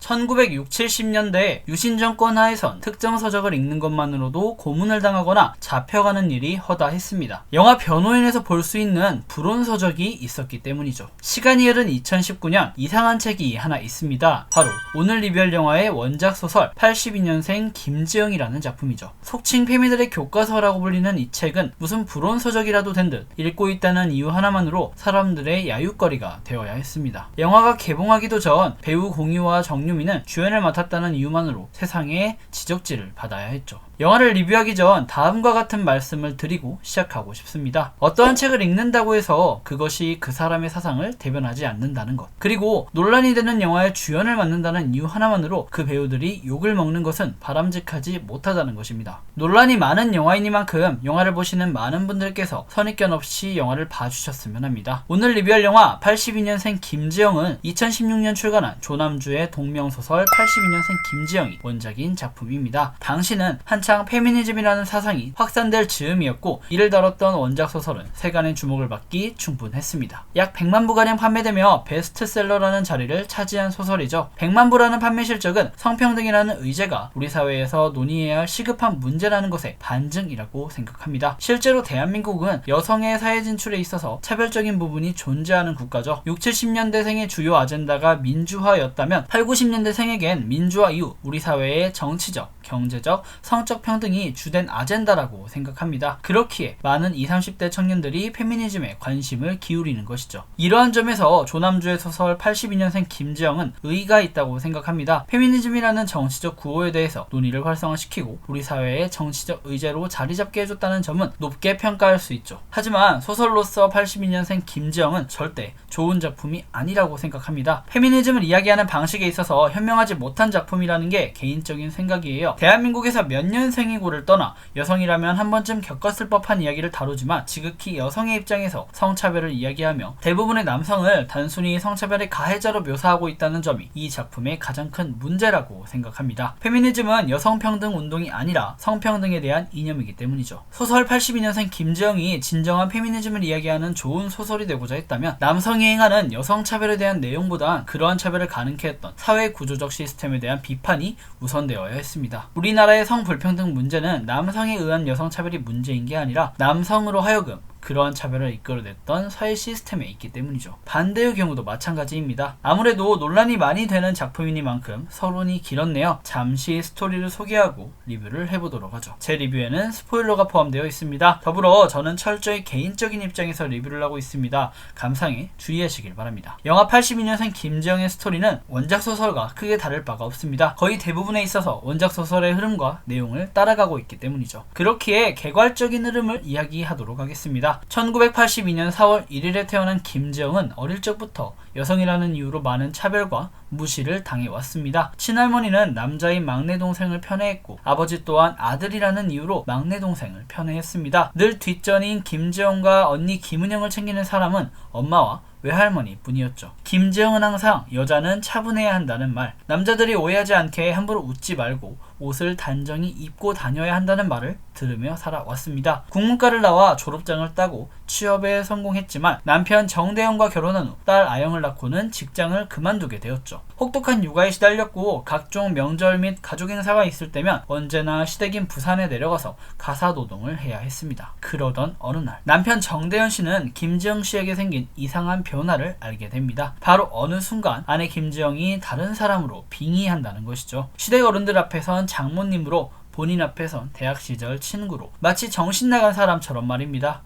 1960, 70년대 유신 정권 하에선 특정 서적을 읽는 것만으로도 고문을 당하거나 잡혀가는 일이 허다했습니다. 영화 변호인에서 볼 수 있는 불온 서적이 있었기 때문이죠. 시간이 흐른 2019년 이상한 책이 하나 있습니다. 바로 오늘 리뷰할 영화의 원작 소설 82년생 김지영이라는 작품이죠. 속칭 페미들의 교과서라고 불리는 이 책은 무슨 불온 서적이라도 된 듯 읽고 있다는 이유 하나만으로 사람들의 야유거리가 되어야 했습니다. 영화가 개봉하기도 전 배우 공유와 정유미는 주연을 맡았다는 이유만으로 세상에 지적질을 받아야 했죠. 영화를 리뷰하기 전 다음과 같은 말씀을 드리고 시작하고 싶습니다. 어떠한 책을 읽는다고 해서 그것이 그 사람의 사상을 대변하지 않는다는 것, 그리고 논란이 되는 영화의 주연을 맡는다는 이유 하나만으로 그 배우들이 욕을 먹는 것은 바람직하지 못하다는 것입니다. 논란이 많은 영화이니만큼 영화를 보시는 많은 분들께서 선입견 없이 영화를 봐주셨으면 합니다. 오늘 리뷰할 영화 82년생 김지영은 2016년 출간한 조남주의 동명소설 82년생 김지영이 원작인 작품입니다. 당시는 한창 페미니즘이라는 사상이 확산될 즈음이었고 이를 다뤘던 원작 소설은 세간의 주목을 받기 충분했습니다. 약 100만 부가량 판매되며 베스트셀러라는 자리를 차지한 소설이죠. 100만 부라는 판매 실적은 성평등이라는 의제가 우리 사회에서 논의해야 할 시급한 문제라는 것의 반증이라고 생각합니다. 실제로 대한민국은 여성의 사회 진출에 있어서 차별적인 부분이 존재하는 국가죠. 60, 70년대생의 주요 아젠다가 민주화였다면 8, 90년대생에겐 민주화 이후 우리 사회의 정치적, 경제적, 성적 평등이 주된 아젠다라고 생각합니다. 그렇기에 많은 20, 30대 청년들이 페미니즘에 관심을 기울이는 것이죠. 이러한 점에서 조남주의 소설 82년생 김지영은 의의가 있다고 생각합니다. 페미니즘이라는 정치적 구호에 대해서 논의를 활성화시키고 우리 사회의 정치적 의제로 자리잡게 해줬다는 점은 높게 평가할 수 있죠. 하지만 소설로서 82년생 김지영은 절대 좋은 작품이 아니라고 생각합니다. 페미니즘을 이야기하는 방식에 있어서 현명하지 못한 작품이라는 게 개인적인 생각이에요. 대한민국에서 몇 년생이고를 떠나 여성이라면 한 번쯤 겪었을 법한 이야기를 다루지만 지극히 여성의 입장에서 성차별을 이야기하며 대부분의 남성을 단순히 성차별의 가해자로 묘사하고 있다는 점이 이 작품의 가장 큰 문제라고 생각합니다. 페미니즘은 여성평등 운동이 아니라 성평등에 대한 이념이기 때문이죠. 소설 82년생 김지영이 진정한 페미니즘을 이야기하는 좋은 소설이 되고자 했다면 남성이 행하는 여성차별에 대한 내용보다 그러한 차별을 가능케 했던 사회 구조적 시스템에 대한 비판이 우선되어야 했습니다. 우리나라의 성불평등 문제는 남성에 의한 여성차별이 문제인 게 아니라 남성으로 하여금 그러한 차별을 이끌어냈던 사회 시스템에 있기 때문이죠. 반대의 경우도 마찬가지입니다. 아무래도 논란이 많이 되는 작품이니만큼 서론이 길었네요. 잠시 스토리를 소개하고 리뷰를 해보도록 하죠. 제 리뷰에는 스포일러가 포함되어 있습니다. 더불어 저는 철저히 개인적인 입장에서 리뷰를 하고 있습니다. 감상에 주의하시길 바랍니다. 영화 82년생 김지영의 스토리는 원작 소설과 크게 다를 바가 없습니다. 거의 대부분에 있어서 원작 소설의 흐름과 내용을 따라가고 있기 때문이죠. 그렇기에 개괄적인 흐름을 이야기하도록 하겠습니다. 1982년 4월 1일에 태어난 김지영은 어릴 적부터 여성이라는 이유로 많은 차별과 무시를 당해왔습니다. 친할머니는 남자인 막내 동생을 편애했고 아버지 또한 아들이라는 이유로 막내 동생을 편애했습니다. 늘 뒷전인 김지영과 언니 김은영을 챙기는 사람은 엄마와 외할머니 뿐이었죠. 김지영은 항상 여자는 차분해야 한다는 말, 남자들이 오해하지 않게 함부로 웃지 말고 옷을 단정히 입고 다녀야 한다는 말을 들으며 살아왔습니다. 국문과를 나와 졸업장을 따고 취업에 성공했지만 남편 정대영과 결혼한 후 딸 아영을 낳고는 직장을 그만두게 되었죠. 혹독한 육아에 시달렸고 각종 명절 및 가족 행사가 있을 때면 언제나 시댁인 부산에 내려가서 가사노동을 해야 했습니다. 그러던 어느 날 남편 정대현 씨는 김지영 씨에게 생긴 이상한 변화를 알게 됩니다. 바로 어느 순간 아내 김지영이 다른 사람으로 빙의한다는 것이죠. 시댁 어른들 앞에선 장모님으로, 본인 앞에선 대학 시절 친구로, 마치 정신 나간 사람처럼 말입니다.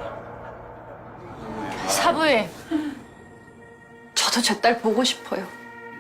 사부님, 저도 제 딸 보고 싶어요.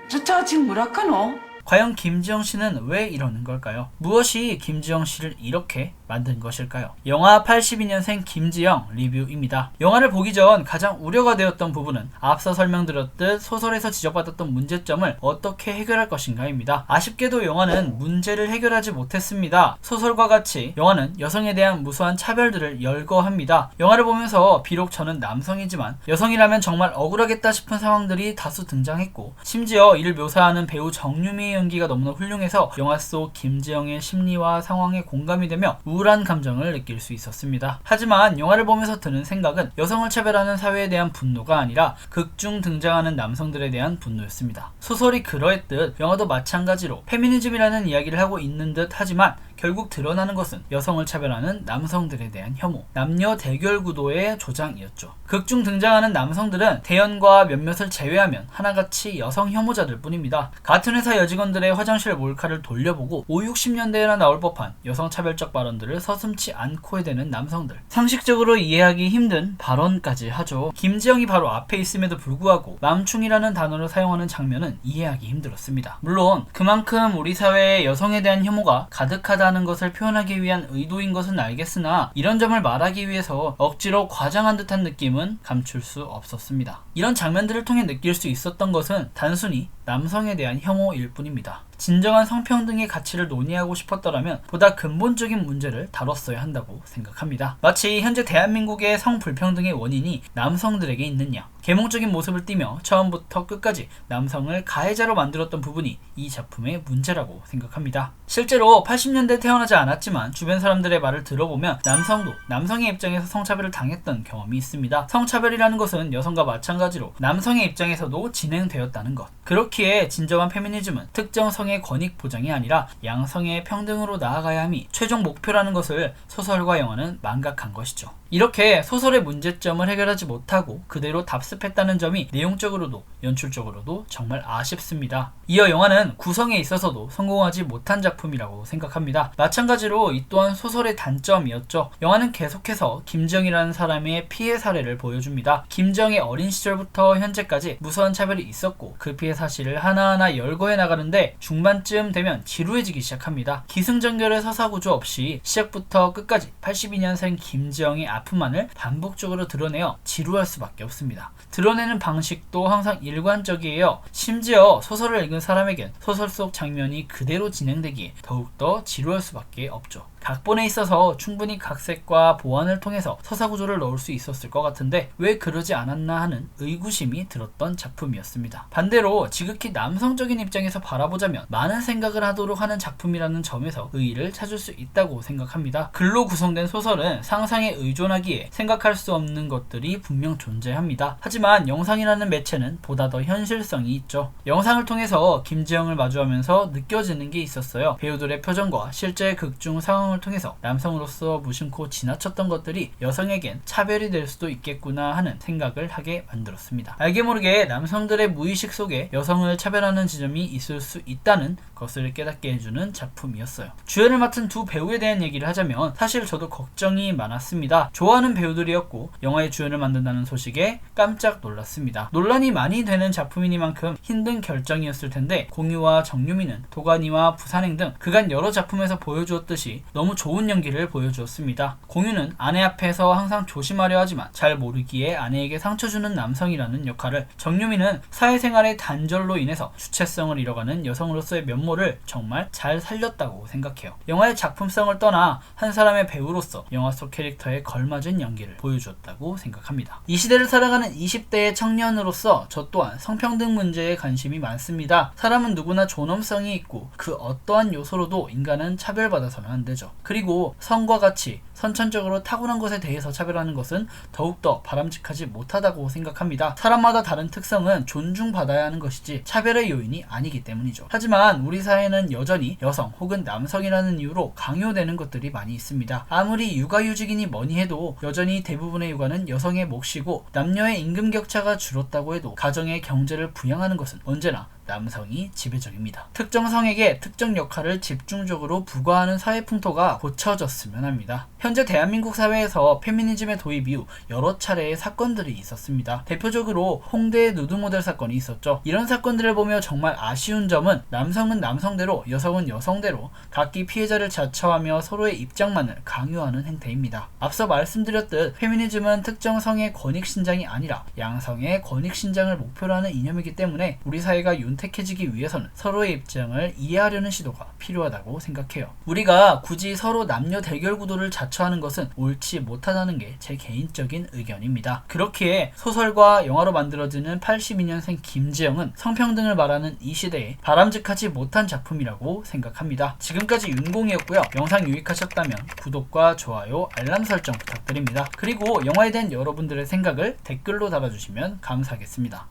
저 지금 뭐랄까노? 과연 김지영 씨는 왜 이러는 걸까요? 무엇이 김지영 씨를 이렇게 만든 것일까요? 영화 82년생 김지영 리뷰입니다. 영화를 보기 전 가장 우려가 되었던 부분은 앞서 설명드렸듯 소설에서 지적받았던 문제점을 어떻게 해결할 것인가입니다. 아쉽게도 영화는 문제를 해결하지 못했습니다. 소설과 같이 영화는 여성에 대한 무수한 차별들을 열거합니다. 영화를 보면서 비록 저는 남성이지만 여성이라면 정말 억울하겠다 싶은 상황들이 다수 등장했고 심지어 이를 묘사하는 배우 정유미의 연기가 너무나 훌륭해서 영화 속 김지영의 심리와 상황에 공감이 되며 우울한 감정을 느낄 수 있었습니다. 하지만 영화를 보면서 드는 생각은 여성을 차별하는 사회에 대한 분노가 아니라 극중 등장하는 남성들에 대한 분노였습니다. 소설이 그러했듯 영화도 마찬가지로 페미니즘이라는 이야기를 하고 있는 듯 하지만 결국 드러나는 것은 여성을 차별하는 남성들에 대한 혐오, 남녀 대결 구도의 조장이었죠. 극중 등장하는 남성들은 대연과 몇몇을 제외하면 하나같이 여성 혐오자들 뿐입니다. 같은 회사 여직원들의 화장실 몰카를 돌려보고 5, 60년대에나 나올 법한 여성 차별적 발언들을 서슴지 않고 해대는 남성들. 상식적으로 이해하기 힘든 발언까지 하죠. 김지영이 바로 앞에 있음에도 불구하고 맘충이라는 단어를 사용하는 장면은 이해하기 힘들었습니다. 물론 그만큼 우리 사회에 여성에 대한 혐오가 가득하다는 것을 표현하기 위한 의도인 것은 알겠으나 이런 점을 말하기 위해서 억지로 과장한 듯한 느낌은 감출 수 없었습니다. 이런 장면들을 통해 느낄 수 있었던 것은 단순히 남성에 대한 혐오일 뿐입니다. 진정한 성평등의 가치를 논의하고 싶었더라면 보다 근본적인 문제를 다뤘어야 한다고 생각합니다. 마치 현재 대한민국의 성불평등의 원인이 남성들에게 있느냐, 계몽적인 모습을 띠며 처음부터 끝까지 남성을 가해자로 만들었던 부분이 이 작품의 문제라고 생각합니다. 실제로 80년대 태어나지 않았지만 주변 사람들의 말을 들어보면 남성도 남성의 입장에서 성차별을 당했던 경험이 있습니다. 성차별이라는 것은 여성과 마찬가지로 남성의 입장에서도 진행되었다는 것. 그렇기에 진정한 페미니즘은 특정 성의 권익 보장이 아니라 양성의 평등으로 나아가야 함이 최종 목표라는 것을 소설과 영화는 망각한 것이죠. 이렇게 소설의 문제점을 해결하지 못하고 그대로 답습했다는 점이 내용적으로도 연출적으로도 정말 아쉽습니다. 이어 영화는 구성에 있어서도 성공하지 못한 작품이라고 생각합니다. 마찬가지로 이 또한 소설의 단점이었죠. 영화는 계속해서 김지영이라는 사람의 피해 사례를 보여줍니다. 김지영의 어린 시절부터 현재까지 무수한 차별이 있었고 그 피해 사실을 하나하나 열거해 나가는데 중반쯤 되면 지루해지기 시작합니다. 기승전결의 서사구조 없이 시작부터 끝까지 82년생 김지영의 아픔만을 반복적으로 드러내어 지루할 수밖에 없습니다. 드러내는 방식도 항상 일관적이에요. 심지어 소설을 읽은 사람에겐 소설 속 장면이 그대로 진행되기에 더욱더 지루할 수밖에 없죠. 각본에 있어서 충분히 각색과 보완을 통해서 서사구조를 넣을 수 있었을 것 같은데 왜 그러지 않았나 하는 의구심이 들었던 작품이었습니다. 반대로 지극히 남성적인 입장에서 바라보자면 많은 생각을 하도록 하는 작품이라는 점에서 의의를 찾을 수 있다고 생각합니다. 글로 구성된 소설은 상상에 의존하기에 생각할 수 없는 것들이 분명 존재합니다. 하지만 영상이라는 매체는 보다 더 현실성이 있죠. 영상을 통해서 김지영을 마주하면서 느껴지는 게 있었어요. 배우들의 표정과 실제 극중 상황을 통해서 남성으로서 무심코 지나쳤던 것들이 여성에겐 차별이 될 수도 있겠구나 하는 생각을 하게 만들었습니다. 알게 모르게 남성들의 무의식 속에 여성을 차별하는 지점이 있을 수 있다는 것을 깨닫게 해주는 작품이었어요. 주연을 맡은 두 배우에 대한 얘기를 하자면 사실 저도 걱정이 많았습니다. 좋아하는 배우들이었고 영화의 주연을 만든다는 소식에 깜짝 놀랐습니다. 논란이 많이 되는 작품이니만큼 힘든 결정이었을 텐데 공유와 정유미는 도가니와 부산행 등 그간 여러 작품에서 보여주었듯이 너무 좋은 연기를 보여주었습니다. 공유는 아내 앞에서 항상 조심하려 하지만 잘 모르기에 아내에게 상처 주는 남성이라는 역할을, 정유미는 사회생활의 단절로 인해서 주체성을 잃어가는 여성으로서의 면모를 정말 잘 살렸다고 생각해요. 영화의 작품성을 떠나 한 사람의 배우로서 영화 속 캐릭터에 걸맞은 연기를 보여주었다고 생각합니다. 이 시대를 살아가는 20대의 청년으로서 저 또한 성평등 문제에 관심이 많습니다. 사람은 누구나 존엄성이 있고 그 어떠한 요소로도 인간은 차별받아서는 안 되죠. 그리고 성과 같이 선천적으로 타고난 것에 대해서 차별하는 것은 더욱더 바람직하지 못하다고 생각합니다. 사람마다 다른 특성은 존중받아야 하는 것이지 차별의 요인이 아니기 때문이죠. 하지만 우리 사회는 여전히 여성 혹은 남성이라는 이유로 강요되는 것들이 많이 있습니다. 아무리 육아휴직이니 뭐니 해도 여전히 대부분의 육아는 여성의 몫이고 남녀의 임금 격차가 줄었다고 해도 가정의 경제를 부양하는 것은 언제나 남성이 지배적입니다. 특정 성에게 특정 역할을 집중적으로 부과하는 사회 풍토가 고쳐졌으면 합니다. 현재 대한민국 사회에서 페미니즘의 도입 이후 여러 차례의 사건들이 있었습니다. 대표적으로 홍대 누드 모델 사건이 있었죠. 이런 사건들을 보며 정말 아쉬운 점은 남성은 남성대로 여성은 여성대로 각기 피해자를 자처하며 서로의 입장만을 강요하는 행태입니다. 앞서 말씀드렸듯 페미니즘은 특정 성의 권익 신장이 아니라 양성의 권익 신장을 목표로 하는 이념이기 때문에 우리 사회가 돈독해지기 위해서는 서로의 입장을 이해하려는 시도가 필요하다고 생각해요. 우리가 굳이 서로 남녀 대결 구도를 자처하는 것은 옳지 못하다는 게 제 개인적인 의견입니다. 그렇기에 소설과 영화로 만들어지는 82년생 김지영은 성평등을 말하는 이 시대에 바람직하지 못한 작품이라고 생각합니다. 지금까지 윤공이었고요. 영상 유익하셨다면 구독과 좋아요, 알람 설정 부탁드립니다. 그리고 영화에 대한 여러분들의 생각을 댓글로 달아주시면 감사하겠습니다.